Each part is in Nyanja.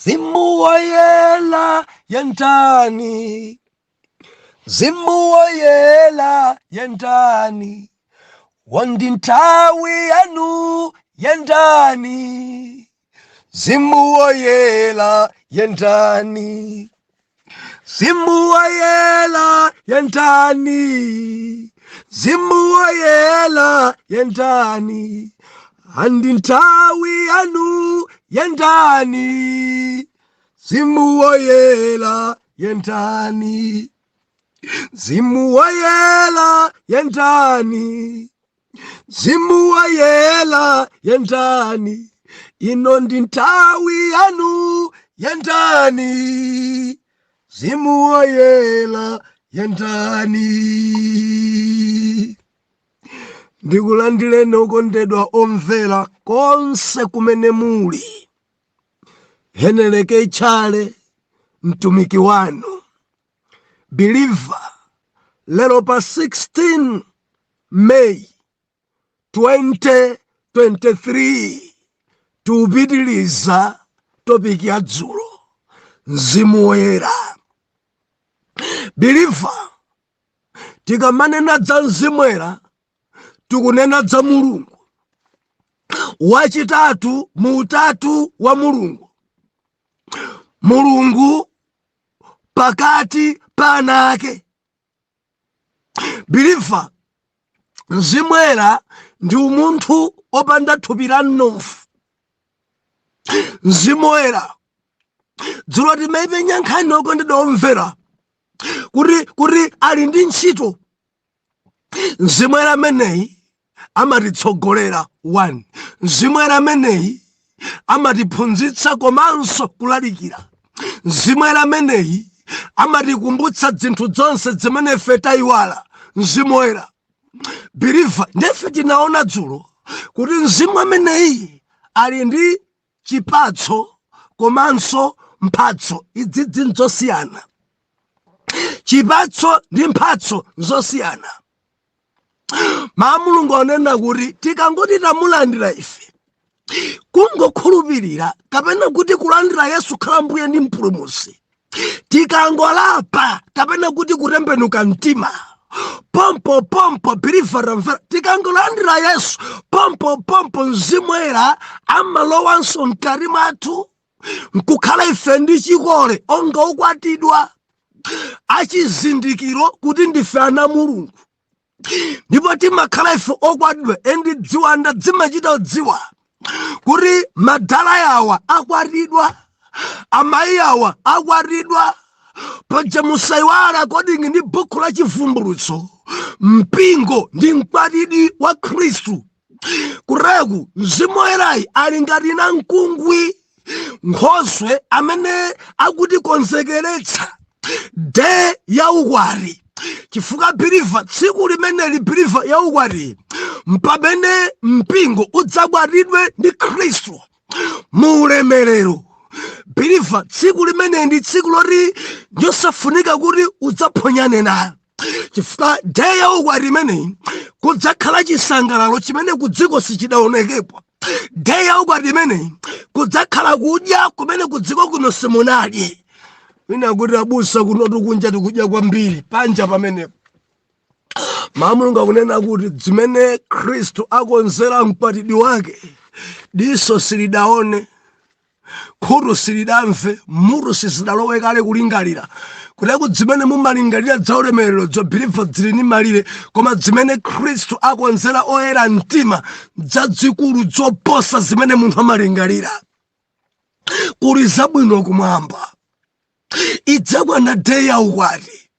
Zimu Woyera yendani, Zimu Woyera yendani, wondi nthawi yanu yendani, Zimu Woyera yendani, Zimu Woyera yendani, Zimu Woyera yendani, andi nthawi yanu yendani, Zimu Woyera yendani, Zimu Woyera yendani, Zimu Woyera yendani, ino ndi nthawi yanu yendani, Zimu Woyera yendani. Ndikulandireni okondedwa omvera konse kumene muli. Heneleke Tchale mtumiki wanu believer, lero pa 16 May 2023 tupitiliza topic ya dzulo, Mzimu Woyera. Believer, tikamanena za Mzimu Woyera tikunena za Mulungu wachitatu mu utatu wa Mulungu, Mulungu pakati pa ana ake. Believer, Mzimu Woyera ndi umunthu opanda thupi la mnofu. Mzimu Woyera dzulo timapenya nkhani okondedwa omvera kuti ali ndi ntchito. Mzimu Woyera ameneyi amatitsogolera. 1. Mzimu Woyera ameneyi amatiphunzitsa komanso kulalikira. Mzimu Woyera ameneyi amatikumbutsa zinthu zonse zimene ife tayiwala. Mzimu Woyera, believer, ndife tinaona dzulo kuti mzimu ameneyi ali ndi chipatso komanso mphatso idzidzi nzosiyana. Chipatso ndi mphatso zosiyana. Mulungu anena kuti tikangoti tamulandira ife kungokhulupirira kapena kuti kulandira Yesu khala Mbuye ndi Mpulumutsi, tikangolapa kapena kuti kutembenuka mtima, pompo believer, tikangolandira Yesu pompo Mzimu Woyera amalowanso mkati mwathu nkukhala ife ndi chikole onga okwatidwa achizindikiro kuti ndife ana Mulungu. Ndipo timakhala ife okwatidwa endi dziwa ndadzimachita kudziwa kuti madala yawa akwatidwa, amayi yawa akwatidwa. Paja musayiwala kodingi ndi buku la Chivumbulutso, mpingo ndi mkwatidi wa Khristu. Kureku Mzimu Woyerayi ali ngati na mkungwi, Nkhoswe amene akutikonzekeretsa de ya ukwati. Chifukwa believer, tsiku limeneli believer ya ukwati mpamene mpingo udzakwatidwe ndi Khristu mu ulemerero. Believer, tsiku limene ndi tsiku loti njosafunika kuti udzaphonyane nayo. Chifukwa de ya ukwati imeneyi kudzakhala chisangalalo chimene kudziko sichidaonekepo. De ya ukwati imeneyi kudzakhala kudya kumene kudziko kuno simunadye. Mina kuti abusa kunotu kunja tikudya kwambiri panja pamenepo. Mulungu akunena kuti zimene Khristu akonzera mkwatidi wake diso silidaone, khutu silidamve, mutu sizidalowe kale kulingalira. Kuti zimene mumalingalira za ulemerero zobeliever zili ndi malire, koma zimene Khristu akonzera oyera mtima zazikulu zoposa zimene munthu amalingalira. Kuli zabwino kumwamba, idzakwa na de ya ukwati.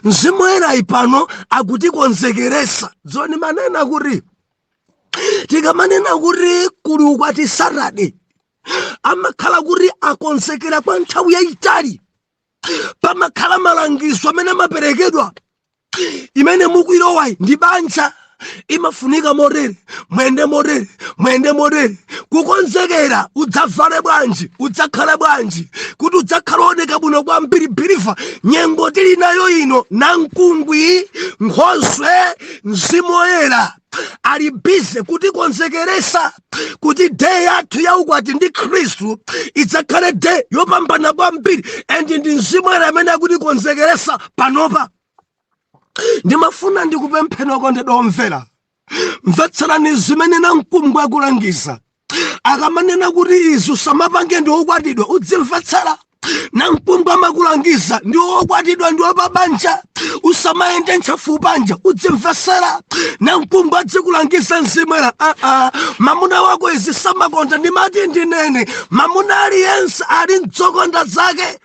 Mzimu Woyera pano akutikonzekeresa. Zoni manena kuti tikamanena kuti kuli ukwati Saturday, amakhala kuti akonzekera kwa nthawi yayitali. Pamakhala malangizo amene amaperekedwa imene mukuilowayi ndi banja, imafunika morere, mwende morere, kukonzekera udzavale bwanji, udzakhala bwanji, kuti udzakhaloneka buno kwambiri birifa nyengo tili nayo ino namkungwi Nkhoswe Mzimu Woyera ali bize kuti konzekeresa kuti day yathu yaukwati ndi Khristu idzakhale day yopambana kwambiri, and ndi Mzimu Woyera amene akuti konzekeresa panopa. Ndimafuna ndikupempheni okondedwa omvera, mvetserani zimene namkungwi akulangiza. Akamanena kuti izi usamapange ndi okwatidwa, udzimvetsera. Namkungwi amakulangiza ndi okwatidwa ndi opabanja, usamayende ntchafu banja, udzimvetsera. Namkungwi adzikulangiza Mzimu Woyera, mamuna wako izi samakonda, ndimati ndinene mamuna aliyense ali mzokonda zake,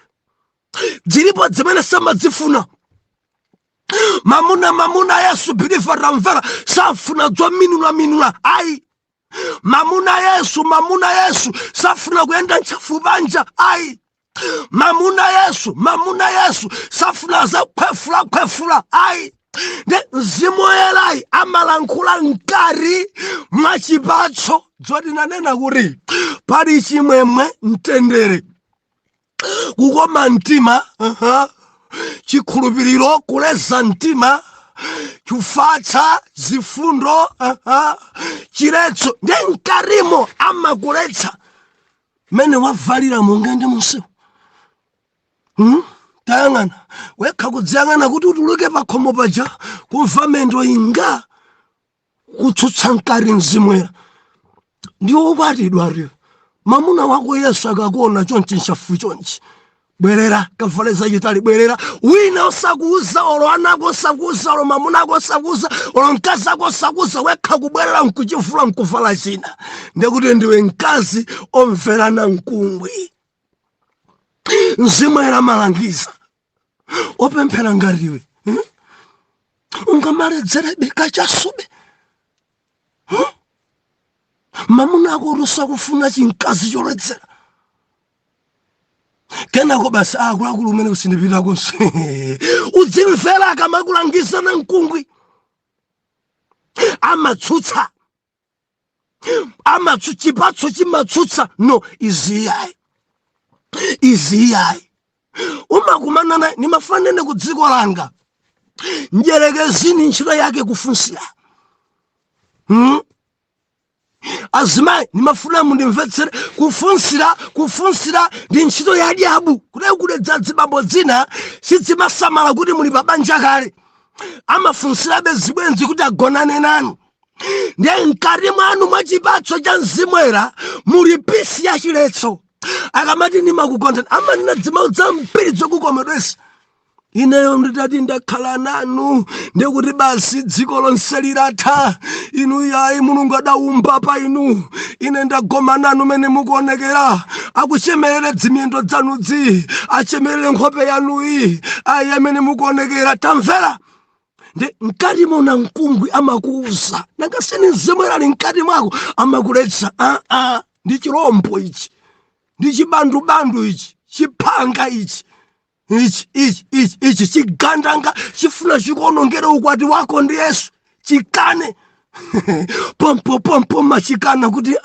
zilipo zimene samadzifuna. Mamuna Yesu birifa ramvera safuna zominula ayi. Mamuna Yesu safuna kuyenda ntchafu banja ayi. Mamuna Yesu safuna za kwefula ayi. Nde Mzimu Woyera amalankhula nkari mwachipatso zoti nanena kuti pali chimwemwe, mtendere, kukoma mtima, chikhulupiriro, kuleza mtima, kufatsa zifundo, chiletso. Nde nkarimo amakuletsa mene wavalira mungende munsewu. Tayang'ana wekha kudziyang'ana kuti utuluke pakhomo paja kumva mendo inga kutsutsa nkari Mzimu Woyera. Ndi okwatidwa ariyo. Mamuna wako Yesu akakuona chonchi ntchafu chonchi, bwerera kavaleza chitali, bwerera. Wina osakuuza, olo anako osakuuza, olo mamuna ako osakuuza, olo mkazi ako osakuuza, wekha kubwerera nkuchifula nkuvala china. Ndekuti ndiwe mkazi omvera namkungwi. Mzimu Woyera amalangiza opemphera ngariwe, ungamaledzerebe kachasube. Mamuna ako usakufuna chinkazi choledzera. Kenako basi akuluakulu umene usindipita konse udzimvera akamakulangiza namkungwi. Amatsutsa chipatso chimatsutsa, no iziyayi. Umakumana naye, nimafanene ku dziko langa njerekezini ntchito yake kufunsira. Azimayi nimafuna mundimvetsere, kufunsira ndi ntchito ya diabu. Kuledza dzibambo dzina sidzimasamala kuti muli pabanja kale, amafunsirabe zibwenzi kuti agonane nanu. Ndiye mkati mwanu mwa chipatso cha Mzimu Woyera muli pisi ya chiletso. Akamati nimakukonda amanena dzimau za mpiri zokukomedwesa. Ineyo nditati ndakhala nanu ndekuti basi dziko lonse liratha, inu yayi Mulungu adaumba pa inu, ine ndagoma nanu mene mukuonekera. Akuchemerere dzimiyendo dzanudzi, achemerere nkhope yanuyi, ayi amene mukuonekera. Tamvera. Nde mkati mona namkungwi amakuuza, nangaseni Mzimu Woyera ali mkati mwako amakuletsa. Ndi chirombo ichi, ndi chibandubandu ichi, chipanga ichi chigandanga chifuna chikuonongera ukwati wako ndi Yesu, chikane. pompo machikana kuti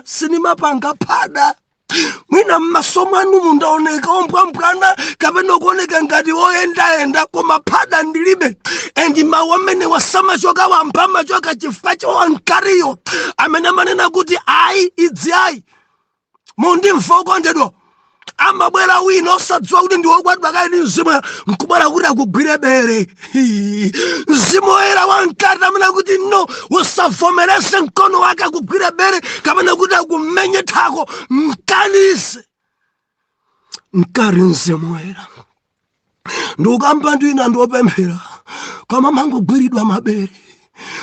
sinimapanga pada. Mwina mmasomo anu mundaoneka ombwambwana kapena kuoneka ngati oyendayenda, koma pada ndilibe. Endi mawu amene wasamachoka wampamachoka chifukwa cha wankariyo amene amanena kuti ayi idzi ayi. Mundimva okondedwa, amabwera wina osadziwa kuti ndi wokwatidwa kale ndi Mzimu Woyera, nkubwera kuti akugwire bere. Mzimu Woyera wankati amene kuti no, usavomerese mkono wake akugwire bere kapena kuti akumenye thako, mkanise. Nkari Mzimu Woyera ndikamba ndina ndiopemphera koma mangogwiridwa mabere,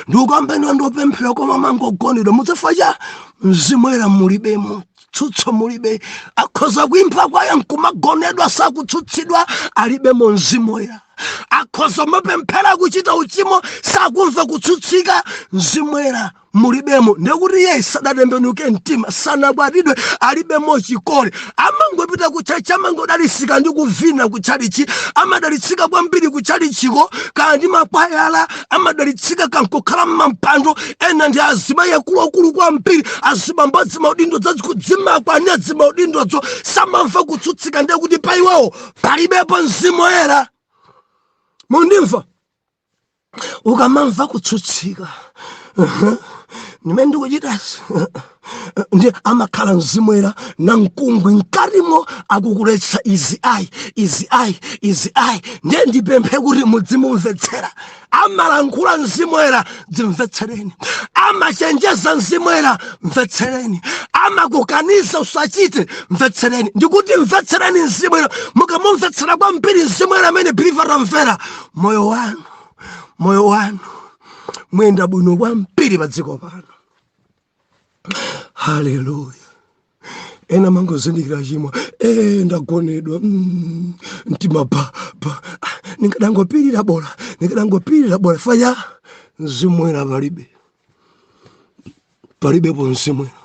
ndikamba ndina ndiopemphera koma mangogonedwa. Mudzafa Mzimu Woyera mulibemo, tsutso mulibe. Akhoza kuimpa kwaya nkumagonedwa sakutsutsidwa, alibemo Mzimu Woyera. Akhoza mapemphera kuchita uchimo sakumva kutsutsika, Mzimu Woyera mulibemo ndekuti iye sadatembenuke mtima sanabwadidwe alibemo chikole amangopita kuchachi amangodalitsika ndi kuvina kuchalichi amadalitsika kwambiri kuchalichiko kandi makwayala amadalitsika kankokhala m'mampando ena ndi azimayi akuluakulu kwambiri azibambo azimaudindo zazikudzimakwa ani azimaudindozo samamva kutsutsika ndekuti pa iwowo palibepo Mzimu Woyera. Mundimva ukamamva kutsutsika nimene ndikuchitasi ndi amakhala Mzimu Woyera na mkungwi mkatimo akukuletsa izi ayi ndiye ndipemphe kuti mudzimumvetsera. Amalankhula Mzimu Woyera dzimvetsereni, amachenjeza Mzimu Woyera mvetsereni, amakukaniza usachite mvetsereni. Ndikuti mvetsereni Mzimu Woyera. Mukamumvetsera kwambiri Mzimu Woyera amene believer amvera, moyo wanu mwenda bwino kwambiri pa dziko pano. Haleluya. Ena mangozindikira chimwa ndagonedwa mtima pa ndikadangopirira bola fanya Mzimu Woyera palibepo Mzimu Woyera.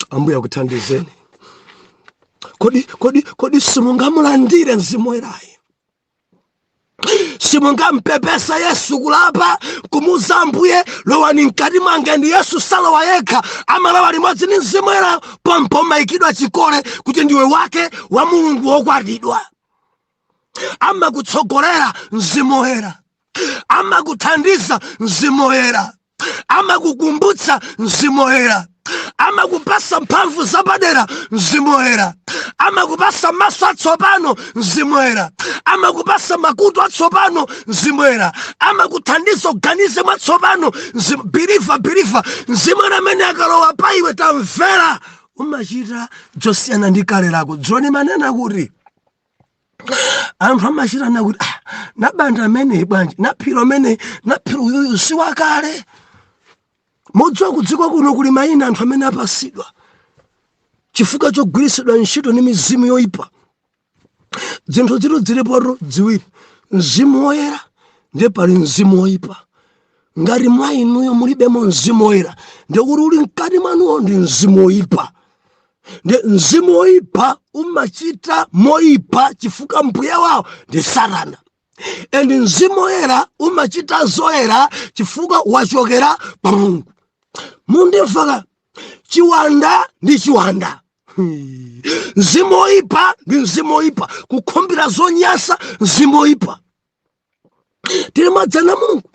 Ambuye akuthandizeni. Kodi simungamulandire Mzimu Woyerayo? Simungampepesa Yesu kulapa kumuza Ambuye lowani mkati mwange ndi Yesu salowa yekha amalawa limodzi ndi Mzimu Woyera pompo mayikidwa chikole kuti ndiwe wake wa Mulungu wokwatidwa. Amakutsogolera Mzimu Woyera, amakuthandiza Mzimu Woyera, amakukumbutsa Mzimu Woyera, amakupasa mphamvu zapadera Mzimu Woyera, amakupasa maso atsopano Mzimu Woyera, amakupasa makutu atsopano Mzimu Woyera, amakuthandiza kuganiza mwatsopano biliva Mzimu Woyera amene akalowa pa iwe tamvera umachita zosiyana ndi kale lako. Dzoni manena kuti anthu amachitana kuti nabanda amene bwanji naphiro amene naphiro uyuyu si wakale. Mudziwa kudziko kuno kuli mayina anthu amene apasidwa chifukwa chogwiritsidwa ntchito ndi mizimu yoyipa. Zinthu zitu zilipo ziwiri, Mzimu Woyera ndiye pali mzimu woyipa. Ngati mwa inuyo mulibemo Mzimu Woyera ndikuti uli mkati mwanuwo ndi mzimu woyipa. Ndi mzimu woyipa umachita moyipa chifukwa mbuye wawo ndi Satana. Endi Mzimu Woyera umachita zoyera chifukwa wachokera pa Mulungu. Mundimva, chiwanda ndi chiwanda. Mzimu woyipa ndi mzimu woyipa, kukhumbira zonyasa mzimu woyipa. Tili madzana Mulungu.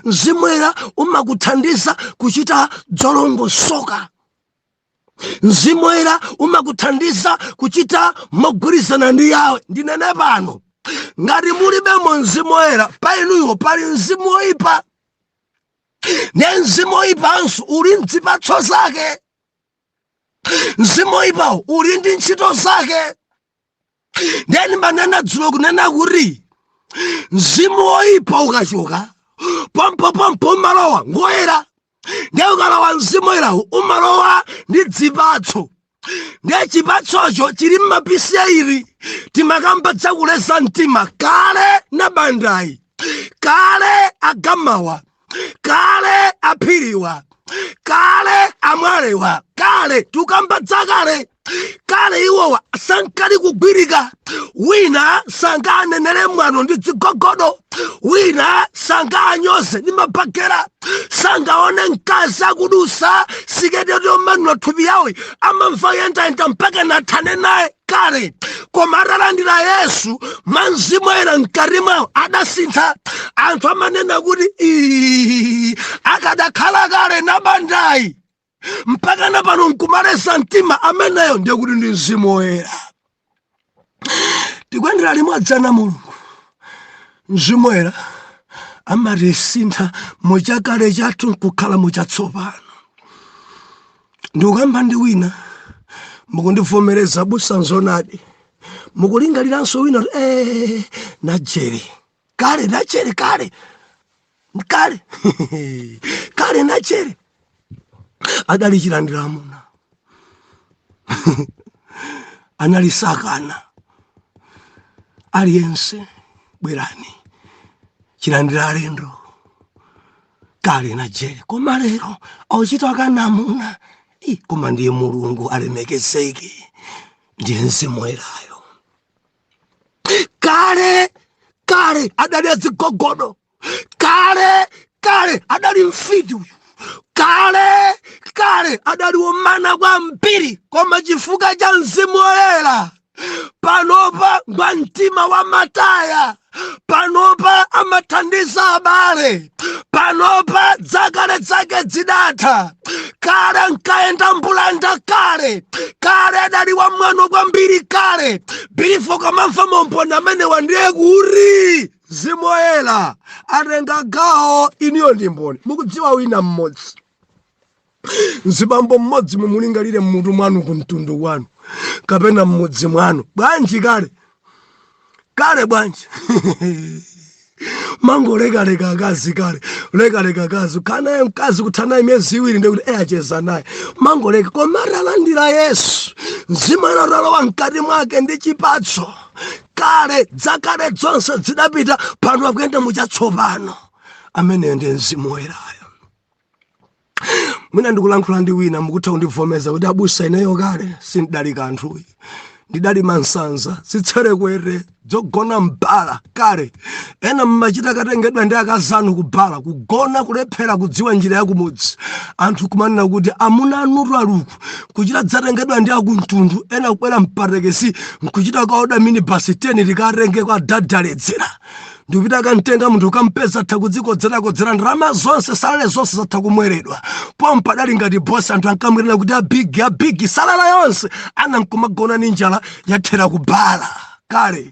Mzimu Woyera umakuthandiza kuchita zolongosoka. Mzimu Woyera umakuthandiza kuchita mogwirizana ndi yawe. Ndinene pano ngati mulibemo Mzimu Woyera pa inuyo pali mzimu woyipa. Ne mzimu woyipanso uli ndi zipatso zake. Mzimu woyipawo uli ndi ntchito zake. Ndeni manena dzulo kunena kuti mzimu woyipa ukachoka pompo umalowa ngoyera. Ndiye ukalowa Mzimu Woyerawo umalowa ndi zipatso. Ndiye chipatsocho chili m'mapisi awiri. Timakamba chakuleza mtima kale na bandayi, kale agamawa, kale aphiriwa, kale amwalewa, kale tukamba dzakale. Kale iwowa sankali kugwirika, wina sankanenere mwano ndi zigogodo, wina sankanyoze ndi mabakera, sankaone mkazi akudusa sikete yomanula thupi yawe amamva yenda mpaka nathane naye kale. Koma atalandira Yesu mwa Mzimu Woyera mkati mwawo adasintha. Anthu amanena kuti akadakhala kale nabandayi mpaka napano nkumaleza mtima ameneyo ndiye kuti ndi Mzimu Woyera. Tikuyendera limodzi ana Mulungu. Mzimu Woyera amatisintha muchakale chathu nkukhala muchatsopano. Ndikukamba ndi wina mukundivomereza busa nzonadi, mukulingaliranso wina nachere kale nachere adali chilandira amuna analisakana aliyense bwerani chilandira alendo kale na jere koma lero ochita kanamuna koma ndiye mulungu alemekezeke ndiye mzimu woyerayo. Kale adali azigogodo, kale adali mfiti uyu, kale adali womana kwa mpiri, koma chifukwa cha mzimu woyera panopa ngwa mtima wa mataya, panopa amathandiza abale, panopa dzakale zake zidatha, kale nkaenda mbulanda, kale adali wa mwano kwambiri, kale bilifo kamamva mompona amene wandiye kuri mzimu woyera atenga gawo. Iniyo ndi mboni. Mukudziwa wina mmodzi, mzibambo mmodzi mumulingalire mmutu mwanu kumtundu wanu kapena mmudzi mwanu bwanji kale bwanji mango lekaleka akazi lekaleka akazi kana mkazi kuthanaye myezi iwiri ndekuti acheza naye mango leka, koma atalandira Yesu mzimu atalowa mkati mwake ndi chipatso, kale dzakale zonse zidapita, pano akuyenda muchatsopano. Ameneyo ndiye mzimu woyerayo. Mwina ndikulankhula ndi wina mukutha kundivomeza kuti abusa ineyo kale sindidali kanthuyi, ndidali mansanza, zitsere kwere dzogona mbala. Kale ena mmachita katengedwa ndi akazanu kubala, kugona kulephera kudziwa njira ya kumudzi, anthu kumanena kuti amuna anutu aluku kuchita dzatengedwa ndi akumtundu, ena kubwera mpatekesi nkuchita kaoda mini basi 10 likatenge kwa dadaledzera, ndikupita kantenga munthu kampeza atha kudzikodzera ndalama zonse, salale zonse zatha kumweredwa. Pompa dali ngati bosi, anthu ankamwirira kuti abigi salala yonse, ana nkumagona ni njala yathera kubala. Kale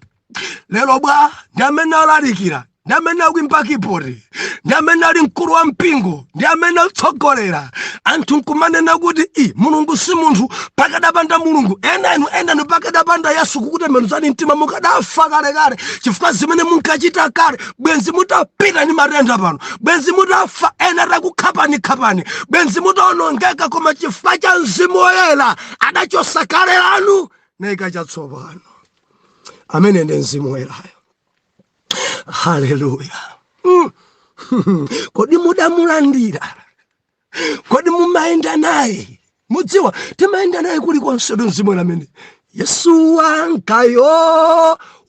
lero bwa ndi amene alalikira, ndi amene akuimba keyboard, ndi amene ali mkulu wa mpingo, ndi amene atsogolera anthu nkumanena kuti mulungu si munthu pakadapanda mulungu. Ena pakadapanda Yesu kukutembenuzani mtima mukadafa kale chifukwa zimene munkachita kale. Bwenzi mutapita ni matenda pano, bwenzi mutafa ena takukhapani, bwenzi mutaonongeka, koma chifukwa cha mzimu woyera adachosa kale lanu neka chatsopano. Amene ndi mzimu woyerayo. Haleluya. Kodi mudamulandira? Kodi mumaenda naye? Mudziwa timaenda naye kulikonse mzimu woyera amene. Yesu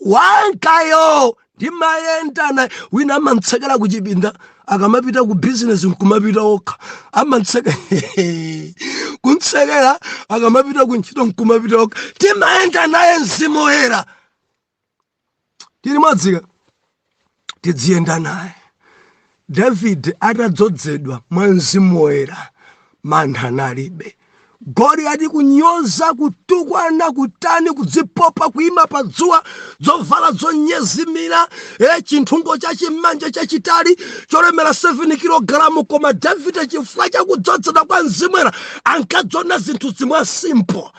wankayo ndimayenda naye. Wina amantsekera kuchipinda, akamapita ku business nkumapita okha, amantsekera kuntsekera, akamapita kuntchito nkumapita okha. Timaenda naye mzimu woyera. Tili mwadzika tidziyenda naye. David atadzozedwa mwa mzimu woyera, mantha analibe. Goliati kunyoza, kutukwana, kutani, kudzipopa, kuima pa dzuwa, zovala zonyezimira, chinthungo chachimanja chachitali cholemera 7 kg, koma Davide chifukwa chakudzozedwa kwa mzimu woyera ankadzona zinthu zimwe simple.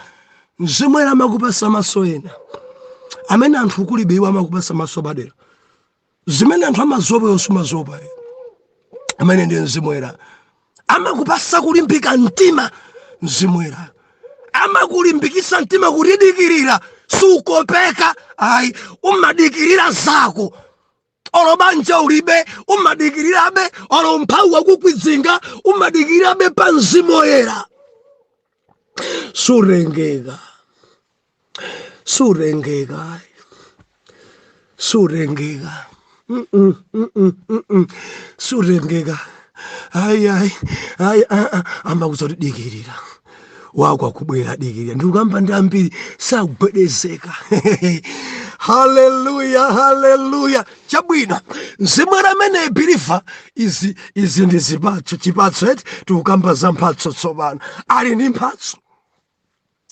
Mzimu woyera amakupasa maso ena amene anthu kulibe, iwo amakupasa maso padera. Zimene anthu amazopa yosumazopa, amene ndi mzimu woyera. Amakupasa kulimbika mtima, mzimu woyera amakulimbikisa mtima kutidikirira, sukopeka ayi, umadikirira zako. Olo banja ulibe umadikirirabe, olo mphawi wakukwizinga umadikirirabe pa mzimu woyera. Surengeka surengeka. Ayi amakuti dikirira wakwa kubwera dikirira, ndikamba ndi ambiri sakugwedezeka. Haleluya. Chabwino mzimu woyera amene biliva izi ndi zipatso. Chipatso eti tikukamba za mphatso tsopano. Ali ndi mphatso.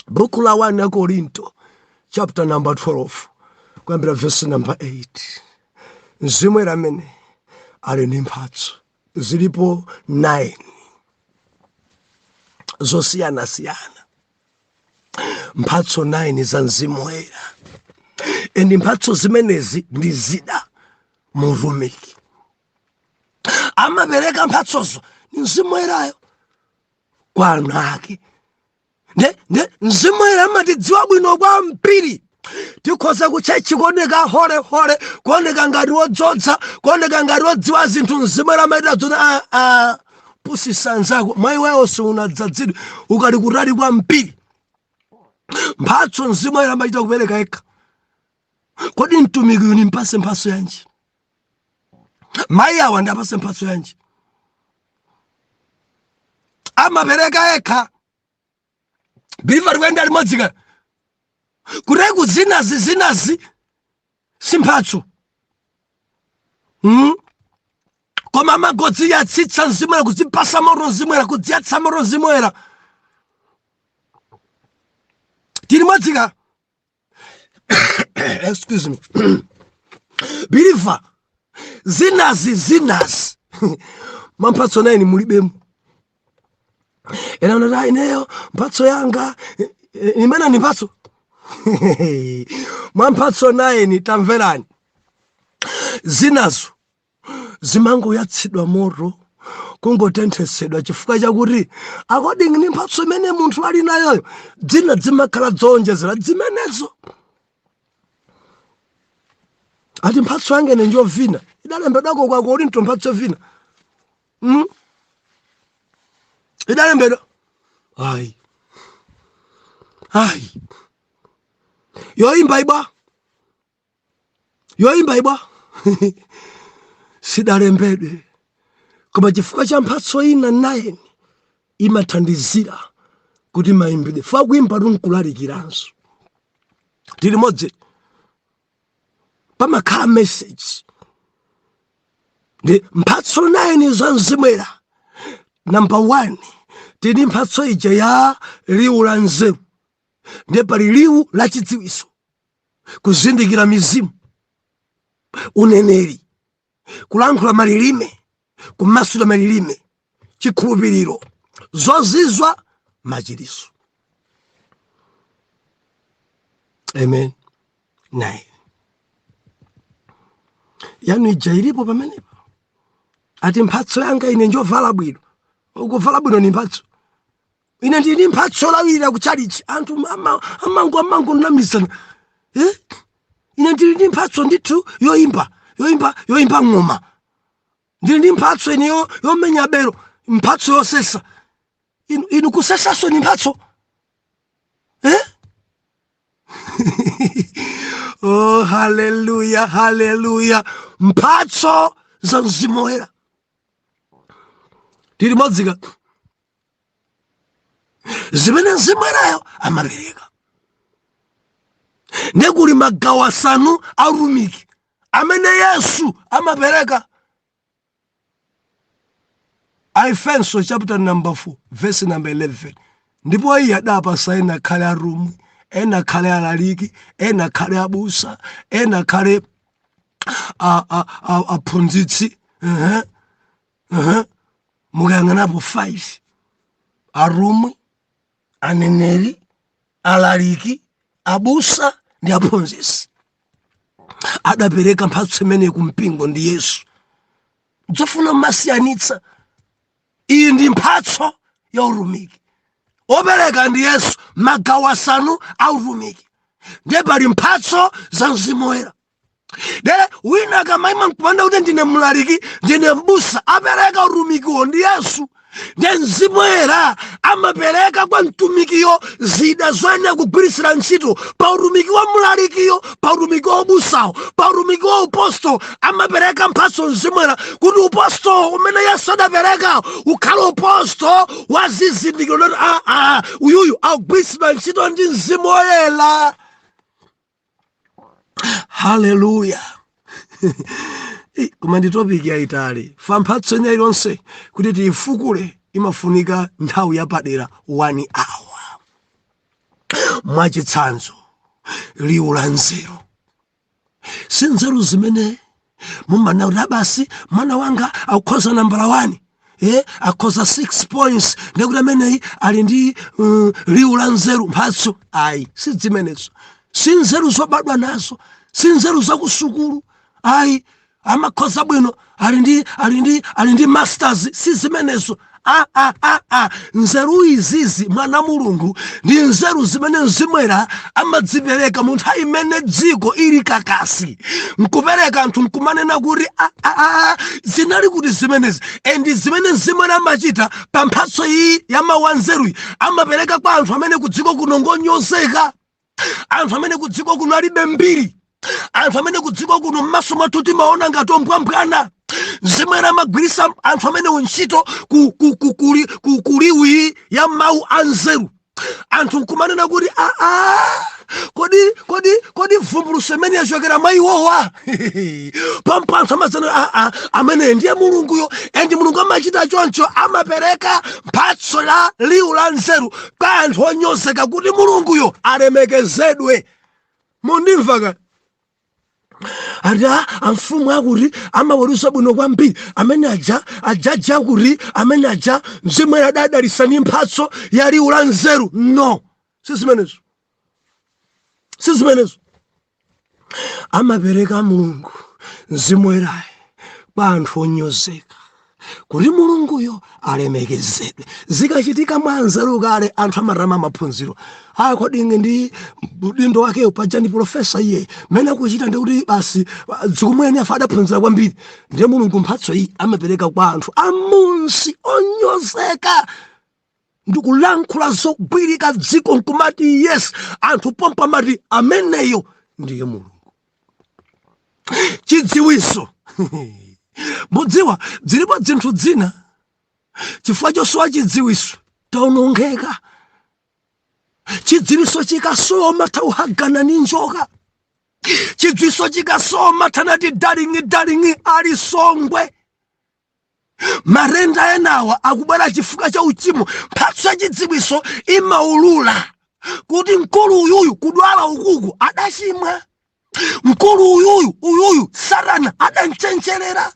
Buku la 1 Korinto chapter number 12 kuyambira verse number 8. Mzimu woyera amene ali ndi mphatso zilipo 9 zosiyana. Mphatso 9 za mzimu woyera. Endi mphatso zimenezi ndi zida muvumiki. Amapereka mphatsozo ni mzimu woyerayo kwa anthu ake. Mzimu woyera amatidziwa bwino kwambiri. tikhoza kuchechi kuoneka hole kuoneka ngati wodzodza kuoneka ngati wodziwa zinthu mzimu amaita zoti pusisa nzako mwa iweyo siunadzadzidwe ukali kutali kwa mpiri mphatso mzimu amaita kupereka yekha. Kodi mtumiki uyu nimpase mphatso yanji? Mayi awa ndapase mphatso yanji? Amapereka yekha. Biliva likwenda limodzi ka kureku zinazi simphatso. Koma magodzi yatsitsa mzimu kuzipasa moro mzimu kudziyatsa moro mzimu tiri modzi ka excuse me. Biliva zinazi mamphatso naye mulibemu. Ena unataka ineyo mphatso yanga imena ni mphatso mamphatso naye ni tamverani zinazo zimango yatsidwa moro kungotenthesedwa chifukwa chakuti according ni mphatso imene munthu ali nayoyo dzina zimakhala dzonjezera zimenezo. Ati mphatso yange nenjovina idalembedwako kwa Korinto mphatso vina idalembedwa ayi yoimba ibwa sidalembedwe koma chifukwa cha mphatso ina naye imathandizira kuti maimbidwe fa kuimba tunkulalikiraso tili modzi pamakhala message ndi mphatso naye ni za mzimu. Number 1 tini mphatso ija ya liwu la nzeru ndi pali liwu la chidziwiso kuzindikira mizimu uneneri kulankhula malilime kumasula malilime chikhulupiriro zozizwa machiriso. Amen. 9 yanu ija ilipo pamenepo. Ati mphatso yanga ine njovala bwino. Ukuvala bwino ni mphatso. Ine ndini mphatso lawira kuchalichi anthu amango namisana. Ine ndini mphatso ndithu yoimba ngoma. Ndini mphatso ine yomenya belo mphatso yosesa. Inu kusesaso ni mphatso. Oh hallelujah mphatso za mzimu woyera tili modzika zimene mzimu woyerayo amapereka. Nekuli magawo asanu atumiki amene Yesu amapereka. Efeso chapter number 4 verse number 11 ndipo iye adapasa ena khale atumwi ena khale alaliki ena khale abusa ena khale aphunzitsi mukayang'anapo 5 atumwi aneneri alaliki abusa ndi aphunzitsi. Adapereka mphatso imene kumpingo ndi Yesu. Dzofuna masiyanitsa iyi ndi mphatso ya utumiki. Opereka ndi Yesu magawo asanu autumiki ndiye pali mphatso za mzimu woyera. De wina kamaima nkupanda kuti ndine mlaliki ndine mbusa apereka utumikiwo ndi Yesu. Ndiye mzimu woyera amapereka kwa mtumikiyo zida zoyenera kugwirisira ntchito pa utumiki wa mlalikiyo pa utumiki wa ubusawo pa utumiki wa uposto. Amapereka mphatso mzimu woyera kuti uposto umene Yesu adapereka ukhale uposto wa zizindikiro uyuyu akugwirisira ntchito ndi mzimu woyera. Hallelujah. Koma ndi topic yaitali fa mphatso ina ilonse kuti tiyifukule imafunika nthawi yapadera 1 hour. Mwachitsanzo liwu la nzeru. Si nzeru zimene mumana basi mwana wanga akhoza nambala 1 akhoza 6 points ndikuti ameneyi ali ndi liwu la nzeru mphatso. Ayi si zimenezo. Si nzeru zobadwa nazo si nzeru zakusukulu. Ayi amakhoza bwino ali ndi masters si zimenezo. nzeru izizi mwana mulungu ndi nzeru zimene Mzimu amadzipereka mu nthawi imene dziko ili kakasi, nkupereka anthu nkumanena kuti zinali kuti zimenezi. Endi zimene Mzimu amachita pa mphatso iyi ya mawu a nzeru amapereka kwa anthu amene ku dziko kuno ngonyozeka, anthu amene ku dziko kuno alibe mbiri, anthu amene ku dziko kuno m'maso mwathu timaona ngati ombwambwana. Mzimu amagwirisa anthu amene ntchito kuliwi ya mawu a nzeru. Anthu nkumanena kuti kodi vumbuluso imene yachokera mwa iwowa pampo anthu amazana amene ndiye mulunguyo. Endi mulungu amachita choncho, amapereka mphatso la liwu la nzeru kwa anthu onyozeka kuti mulunguyo alemekezedwe. Mundimva amfumu akuti amaweruza bwino kwambiri, amene aja kuti amene aja Mzimu adadalitsa ndi mphatso ya liwu la nzeru. No, sizimenezo. Amapereka mulungu Mzimu kwa anthu onyozeka kuti mulunguyo alemekezedwe. Zikachitika mwa nzeru kale anthu amatama maphunziro kodi ndi udindo wake paja ndi profesa iye mene kuchita ndi kuti basi dzikumweni afa adaphunzira kwambiri. Ndiye mulungu mphatso iyi amapereka kwa anthu amunsi onyozeka ndikulankhula zogwirika dziko nkumati yes, anthu pompa mati ameneyo ndiye mulungu. Chidziwiso mudziwa zilipo zinthu zina chifukwa chosowa chidziwiso taonongeka. Chidziwiso chikasoma tauhagana ni njoka. Chidziwiso chikasoma tanati dalingi ali songwe. Marenda enawa akubwera chifukwa cha uchimo. Mphatso ya chidziwiso imaulula kuti mkulu uyuyu kudwala ukuku adachimwa, mkulu uyuyu Satana adanchencherera,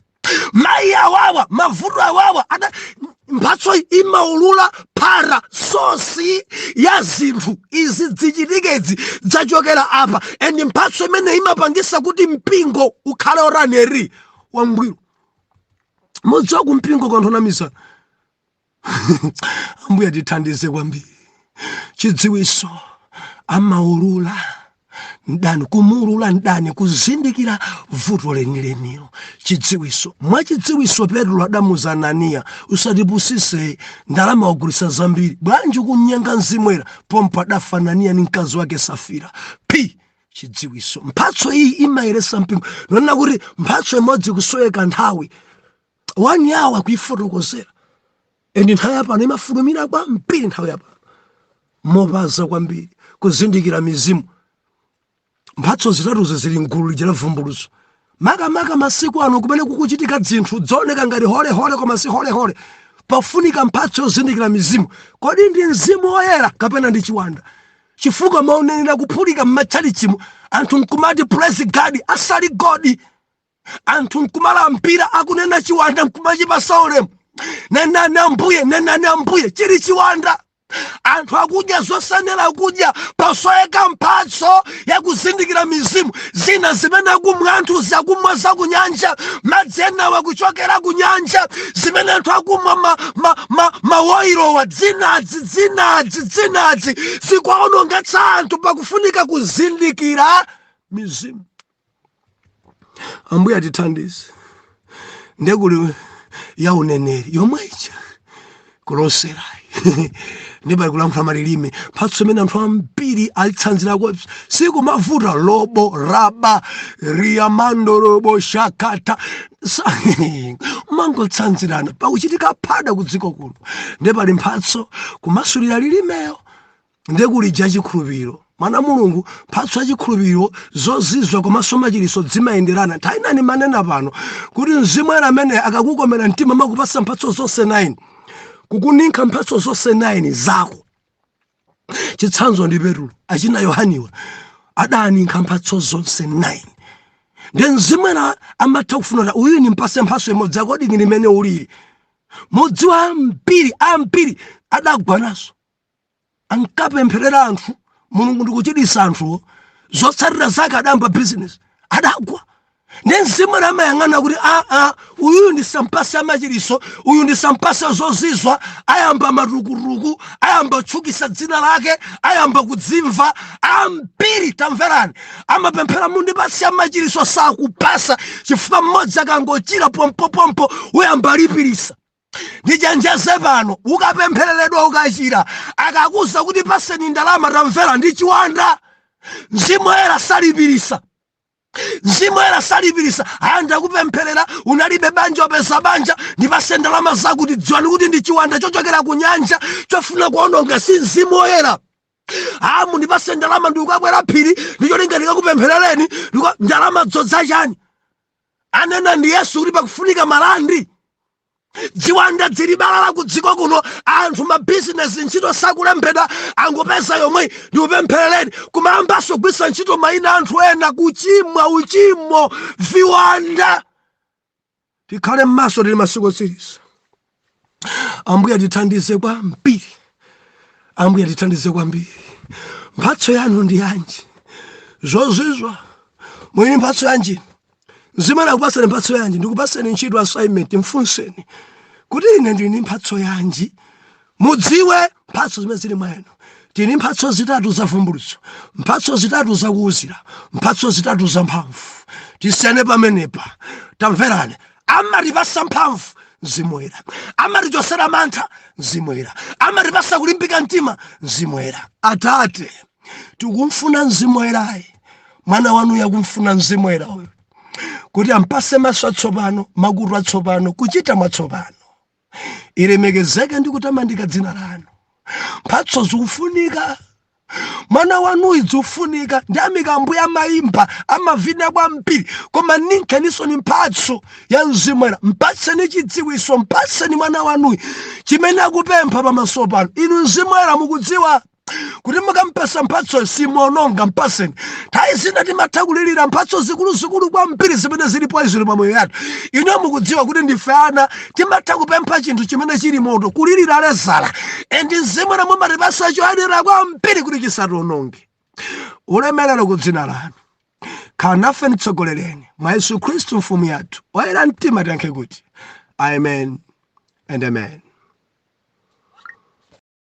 mai awawa mavuto awawa mphatso imaulula para sosi ya zinthu izi zichitikezi zachokera apa. Endi mphatso imene imapangisa kuti mpingo ukhale oraneri wangwiro. Mudziwa kumpingo kanthonamiza ambuya tithandize kwambiri. Chidziwiso amaulula ndani, kumulula ndani, kuzindikira vuto lenileniyo. Chidziwiso mwa chidziwiso Petro adamuza Ananiya, usatipusise ndalama wagulisa zambiri, bwanji kunyenga Mzimu pompa adafa Ananiya ni mkazi wake Safira. Chidziwiso mphatso iyi imayeresa mpingo. Nona kuti mphatso imodzi kusweka nthawi 1 hour kuifotokozera. Endi nthawi yapano imafulumira kwambiri, nthawi yapano mopaza kwambiri kuzindikira mizimu. Mphatso zitatu zili mgulu lija la vumbuluso. Maka masiku ano kumene kukuchitika zinthu zooneka ngati hole koma si hole. Pafunika mphatso yozindikira mizimu. Kodi ndi Mzimu Woyera kapena ndi chiwanda? Chifukwa maonenera kuphulika m'matchalichimu anthu nkumati praise God asali God. Anthu nkumalampira akunena chiwanda nkumachipasa ulemu. Nenani ambuye chili chiwanda. Anthu akudya zosanera kudya pasoeka mphatso ya kuzindikira mizimu. Zina zimene akumwa anthu zakumwa za kunyanja, madzi enawa kuchokera kunyanja, zimene anthu akumwa mawoirowa dzinazi zikuwaonongetsa anthu pakufunika kuzindikira mizimu. Ambuya tithandize. Ndekuli ya uneneri yomwe ija kulosera ndiba kulankhula malilime. Mphatso imene anthu ambiri alitsanzirako siku mavuta lobo raba riamando robo shakata mangotsanzirana pakuchitika phada kudziko kuno. Ndepali mphatso kumasulira lilimeyo ndekuli ja chikhulupiriro. Mwana mulungu mphatso ya chikhulupiriro zozizwa komanso machiliso zimayenderana. Tainani manena pano kuti Mzimu amene akakukomera mtima makupasa mphatso zonse 9, kukuninka mphatso zonse 9 zako. Chitsanzo ndi Petro achina Yohaniwa adaninka mphatso zonse 9. Ndi Mzimu amatha kufunira uyu ni mpase mphatso imodzi akodi ndi imene ulili. Mudziwa ambiri adagwanaso ankapempherera anthu mulungu ndikuchitisa anthu zotsatira zake adamba business adagwa. Nenzimwe amayang'ana kuti uyu ndisampasa amachiriso, uyu ndisampasa zozizwa, ayamba matukutuku, ayamba kutchukisa dzina lake, ayamba kudzimva, ambiri tamverani. Amapemphera mundipatse amachiriso sakupasa, chifukwa mmodzi akangochira pompopompo uyamba lipirisa. Ndijanjeze pano, ukapemphereredwa ukachira, akakuza kuti paseni ndalama tamvera ndi chiwanda, Mzimu Woyera salipirisa. Mzimu Woyera salipirisa. Anda kupempherera unalibe banja wapeza banja, ndipase ndalama zakuti dziwani kuti ndi chiwanda chochokera ku nyanja chofuna kuononga, si Mzimu Woyera. Mundipase ndalama ndikukabwera phiri ndicholinga ndikakupempherereni, ndalama dzodza chani? Anena ndi Yesu kuti pakufunika malandi. Dziwanda dziri balala ku dziko kuno, anthu mabizinesi ntchito sakulembedwa, angopeza yomwe ndikupempherereni, kumayambanso kugwiritsa ntchito mayina anthu ena, kuchimwa uchimo, viwanda. Tikhale m'maso tili masiku otsiriza. Ambuye atithandize kwambiri. Ambuye atithandize kwambiri. Mphatso yanu ndi yanji? Zozizwa mwini mphatso yanji? Mzimu akupaseni mphatso yanji? Ndikupaseni ntchito assignment, mfunseni kuti ine ndini mphatso yanji, mudziwe mphatso zimene zili mwa inu. Tini mphatso zitatu za vumbulutso, mphatso zitatu za kuwuzira, mphatso zitatu za mphamvu. Tisiyane pamenepa. Tamverani, amatipasa mphamvu Mzimu Woyera, amatichosera mantha Mzimu Woyera, amatipasa kulimbika mtima Mzimu Woyera. Atate, tikumfuna Mzimu Woyerayi, mwana wanu yakumfuna Mzimu Woyera uyu, kuti ampase maso atsopano, makutu atsopano, kuchita mwatsopano, ilemekezeke ndi kutamandika dzina lanu. Mphatso zikufunika, mwana wanu idzufunika, ndi amikambo ya mayimba amavina kwambiri, koma ninkheniso ni mphatso ya Mzimu Woyera. Mpatseni chidziwiso, mpatseni mwana wanu chimene akupempha pamaso pano. Inu Mzimu Woyera mukudziwa kuti mukampasa mphatso simuononga, mpaseni. Nthawi zina timatha kulirira mphatso zikuluzikulu kwambiri zimene zilipo izili pa moyo yathu. Inu mukudziwa kuti ndife ana, timatha kupempha chinthu chimene chili moto, kulirira lezala. Endi Mzimu Woyera mumatipasa choyadira kwambiri kuti chisationonge. Ulemerero ku dzina lanu. Khala nafe nitsogolereni mwa Yesu Khristu mfumu yathu. Oyera mtima tiyankhe kuti amen and amen.